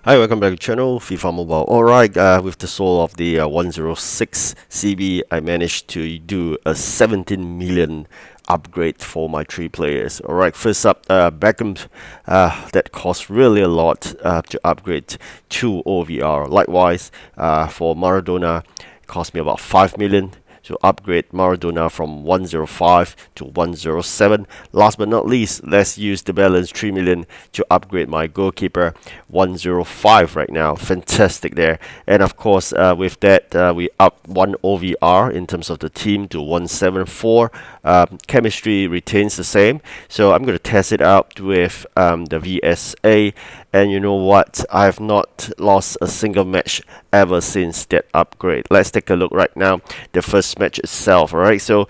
Hi, welcome back to the channel, FIFA Mobile. Alright, with the soul of the 106 CB, I managed to do a 17 million upgrade for my three players. Alright, first up, Beckham, that cost really a lot to upgrade to OVR. Likewise, for Maradona, it cost me about 5 million to upgrade Maradona from 105 to 107. Last but not least, let's use the balance 3 million to upgrade my goalkeeper 105 right now. Fantastic there. And of course, with that, we up 1 OVR in terms of the team to 174. Chemistry retains the same. So I'm going to test it out with the VSA. And you know what? I have not lost a single match ever since that upgrade. Let's take a look right now. The first match itself, alright? So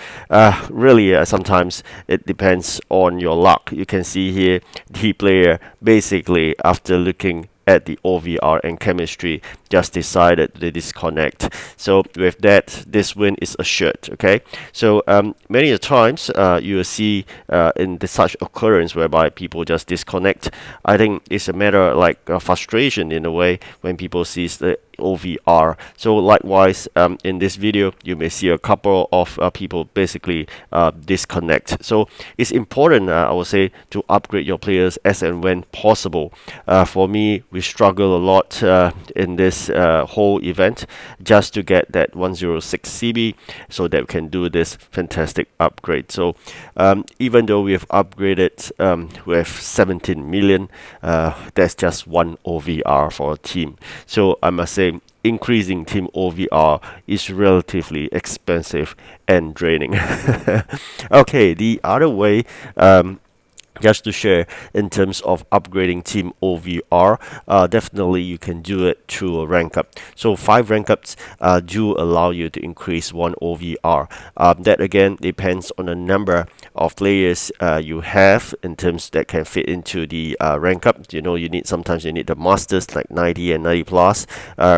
really sometimes it depends on your luck. You can see here the player basically after looking at the OVR and chemistry just decided to disconnect. So with that, this win is assured. Okay, so many a times you will see in such occurrence whereby people just disconnect. I think it's a matter like frustration in a way when people sees the OVR. So likewise, in this video, you may see a couple of people basically disconnect. So it's important, I would say, to upgrade your players as and when possible. For me, we struggle a lot in this whole event just to get that 106 CB so that we can do this fantastic upgrade. So even though we have upgraded with 17 million, that's just one OVR for a team. So I must say, increasing team OVR is relatively expensive and draining. Okay, the other way, just to share in terms of upgrading team OVR, definitely you can do it through a rank up. So 5 rank ups do allow you to increase 1 OVR. That again depends on the number of players you have in terms that can fit into the rank up. You know, sometimes you need the masters like 90 and 90 plus.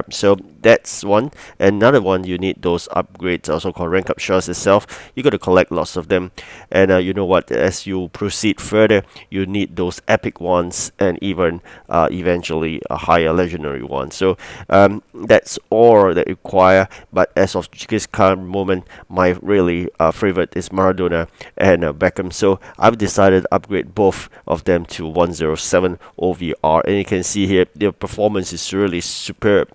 So that's one. Another one, you need those upgrades, also called rank up shards itself. You got to collect lots of them, and you know what? As you proceed further, you need those epic ones, and even eventually a higher legendary one. So that's all that require. But as of this current moment, my really favorite is Maradona and Beckham. So I've decided to upgrade both of them to 107 OVR, and you can see here their performance is really superb.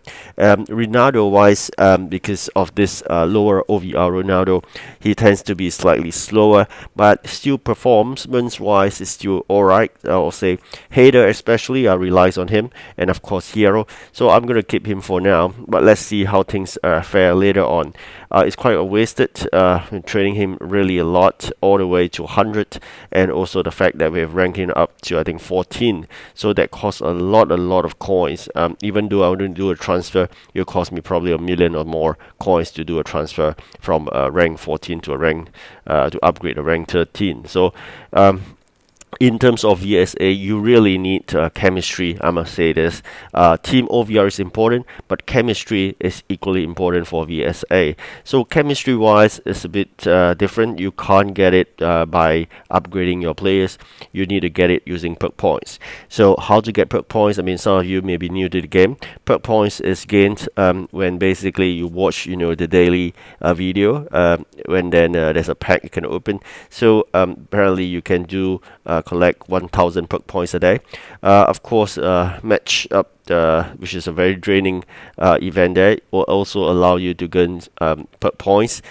Ronaldo wise, because of this lower OVR Ronaldo, he tends to be slightly slower, but still performance wise is still alright. I'll say Hader especially relies on him, and of course Hero. So I'm gonna keep him for now, but let's see how things fare later on. It's quite a wasted training him really a lot all the way to 100, and also the fact that we have ranked him up to I think 14, so that costs a lot of coins. Even though I wouldn't do a transfer, it'll cost me probably 1 million or more coins to do a transfer from rank 14 to a rank to upgrade a rank 13. So in terms of VSA, you really need chemistry. I must say this. Team OVR is important, but chemistry is equally important for VSA. So chemistry-wise, it's a bit different. You can't get it by upgrading your players. You need to get it using perk points. So how to get perk points? I mean, some of you may be new to the game. Perk points is gained when basically you watch, the daily video. When then there's a pack you can open. So apparently you can do collect 1000 perk points a day. Of course, match up, which is a very draining event there, will also allow you to gain perk points.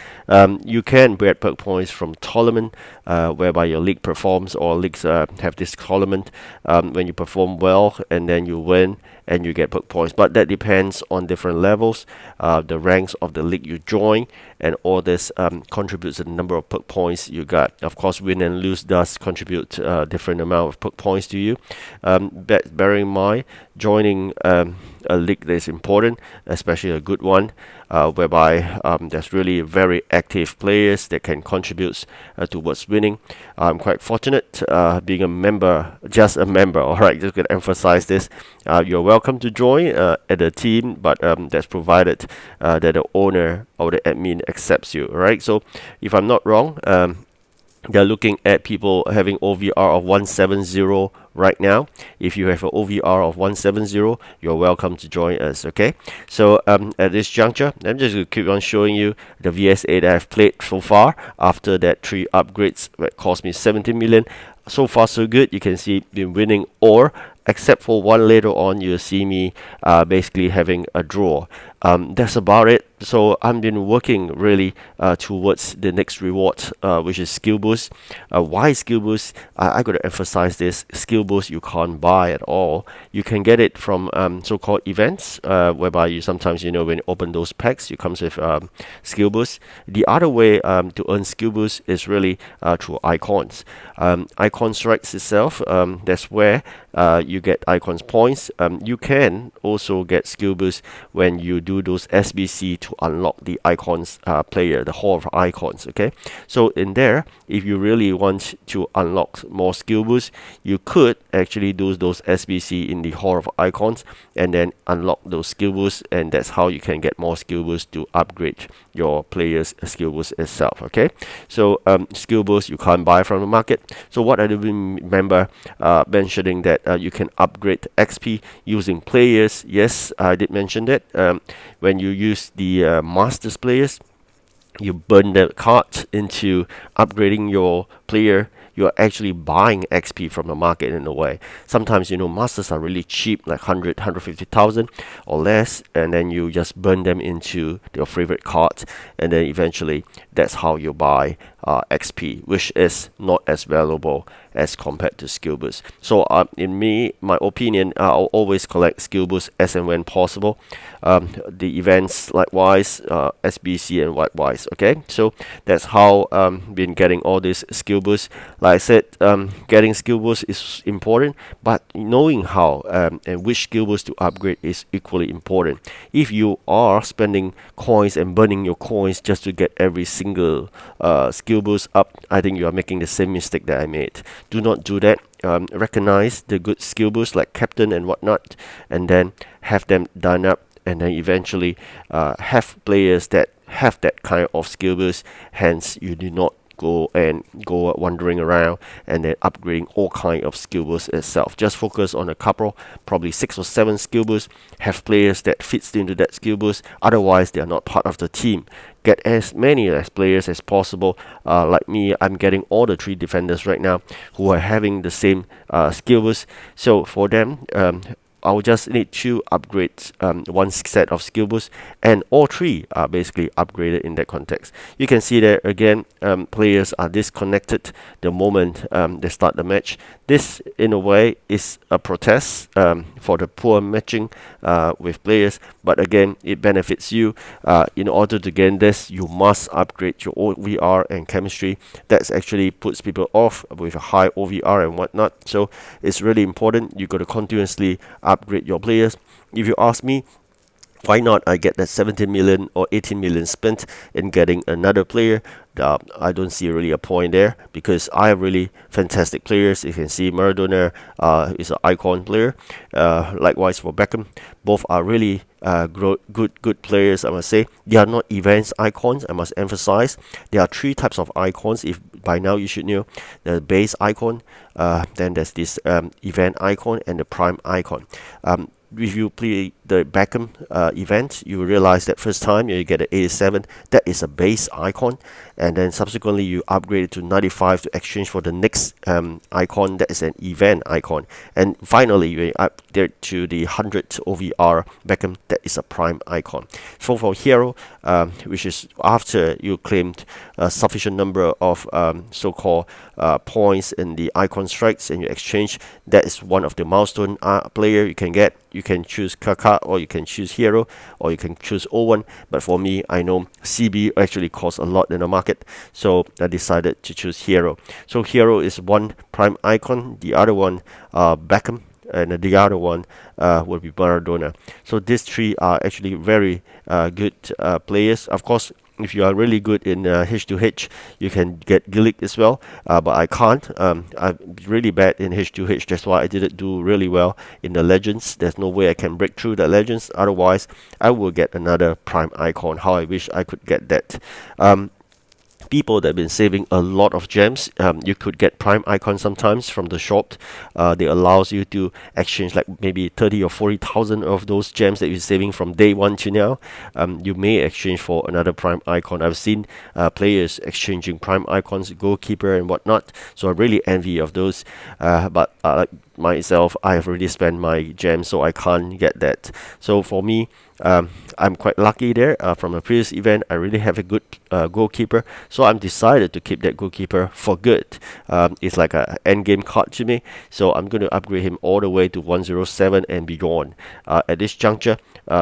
You can get perk points from tournament, whereby your league performs, or leagues have this tournament when you perform well and then you win and you get perk points. But that depends on different levels, the ranks of the league you join, and all this contributes to the number of perk points you got. Of course, win and lose does contribute a different amount of perk points to you. Bearing in mind, joining a league that is important, especially a good one, whereby there's really very active players that can contribute towards winning. I'm quite fortunate being a member, just a member. Alright, just gonna emphasize this. You're welcome to join at the team, but that's provided that the owner or the admin accepts you. Alright, so if I'm not wrong, They're looking at people having OVR of 170 right now. If you have an OVR of 170, you're welcome to join us. Okay. So at this juncture, I'm just going to keep on showing you the VSA that I've played so far after that 3 upgrades that cost me 70 million. So far so good. You can see been winning, or except for one later on, you'll see me basically having a draw. That's about it. So I've been working really towards the next reward, which is skill boost. Why skill boost? I got to emphasize this: skill boost you can't buy at all. You can get it from so-called events, whereby you sometimes, when you open those packs, it comes with skill boost. The other way to earn skill boost is really through icons. Icon strikes itself. That's where you get icons points. You can also get skill boost when you do those SBC to unlock the icons player, the hall of icons. Okay, so in there, if you really want to unlock more skill boost, you could actually do those SBC in the hall of icons and then unlock those skill boosts, and that's how you can get more skill boost to upgrade your player's skill boost itself. Okay, so skill boost you can't buy from the market. So what I do remember mentioning that you can upgrade XP using players. Yes, I did mention that. When you use the masters players, you burn the card into upgrading your player. You're actually buying XP from the market in a way. Sometimes, masters are really cheap, like 150,000 or less, and then you just burn them into your favorite card, and then eventually that's how you buy XP, which is not as valuable as compared to skill boost. So in my opinion, I'll always collect skill boost as and when possible. The events likewise, SBC and likewise. Okay, so that's how been getting all this skill boost. Like I said, getting skill boost is important, but knowing how and which skill boost to upgrade is equally important. If you are spending coins and burning your coins just to get every single skill boost up, I think you are making the same mistake that I made. Do not do that. Recognize the good skill boosts like captain and whatnot, and then have them done up, and then eventually have players that have that kind of skill boost. Hence, you do not go wandering around and then upgrading all kind of skill boosts itself. Just focus on a couple, probably 6 or 7 skill boosts. Have players that fits into that skill boost. Otherwise, they are not part of the team. Get as many as players as possible. Like me, I'm getting all the 3 defenders right now who are having the same skill boost. So for them, I'll just need to upgrade one set of skill boosts, and all 3 are basically upgraded in that context. You can see there again, players are disconnected the moment they start the match. This, in a way, is a protest for the poor matching with players, but again, it benefits you. In order to gain this, you must upgrade your OVR and chemistry. That actually puts people off with a high OVR and whatnot. So it's really important. You got to continuously upgrade your players. If you ask me, why not I get that 17 million or 18 million spent in getting another player? I don't see really a point there, because I have really fantastic players. You can see Maradona is an icon player. Likewise for Beckham, both are really good players. I must say they are not events icons. I must emphasize there are 3 types of icons. If by now you should know the base icon, then there's this event icon and the prime icon. If you play the Beckham event, you realize that first time you get an 87, that is a base icon, and then subsequently you upgrade it to 95 to exchange for the next icon, that is an event icon, and finally you upgrade to the 100 OVR Beckham, that is a prime icon. So for hero, which is after you claimed a sufficient number of so-called points in the icon strikes and you exchange, that is one of the milestone player you can get. You can choose Kaka, or you can choose Hero, or you can choose O1. But for me, I know CB actually costs a lot in the market, so I decided to choose Hero. So Hero is one prime icon, the other one Beckham, and the other one will be Maradona. So these 3 are actually very good players. Of course, if you are really good in H2H, you can get Gillick as well, but I can't. I'm really bad in H2H. That's why I didn't do really well in the Legends. There's no way I can break through the Legends. Otherwise, I will get another prime icon. How I wish I could get that. people that have been saving a lot of gems. You could get prime icons sometimes from the shop. They allows you to exchange like maybe 30 or 40,000 of those gems that you're saving from day one to now. You may exchange for another prime icon. I've seen players exchanging prime icons, goalkeeper and whatnot. So I really envy of those. But like myself, I have already spent my gems, so I can't get that. So for me, I'm quite lucky there. From the previous event, I really have a good goalkeeper, so I'm decided to keep that goalkeeper for good. It's like a end game card to me, so I'm going to upgrade him all the way to 107 and beyond. At this juncture,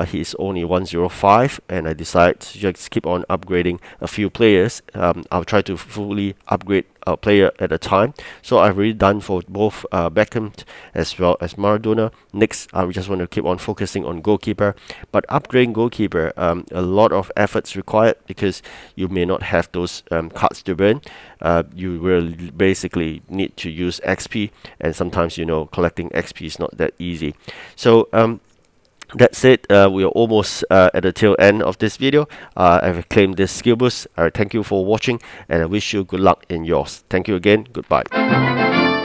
he's only 105, and I decide to just keep on upgrading a few players. I'll try to fully upgrade a player at a time. So I've already done for both Beckham as well as Maradona. Next, I just want to keep on focusing on goalkeeper. But upgrading goalkeeper, a lot of efforts required because you may not have those cards to burn. You will basically need to use XP, and sometimes collecting XP is not that easy. So that's it. We are almost at the tail end of this video. I've claimed this skill boost. Thank you for watching, and I wish you good luck in yours. Thank you again. Goodbye.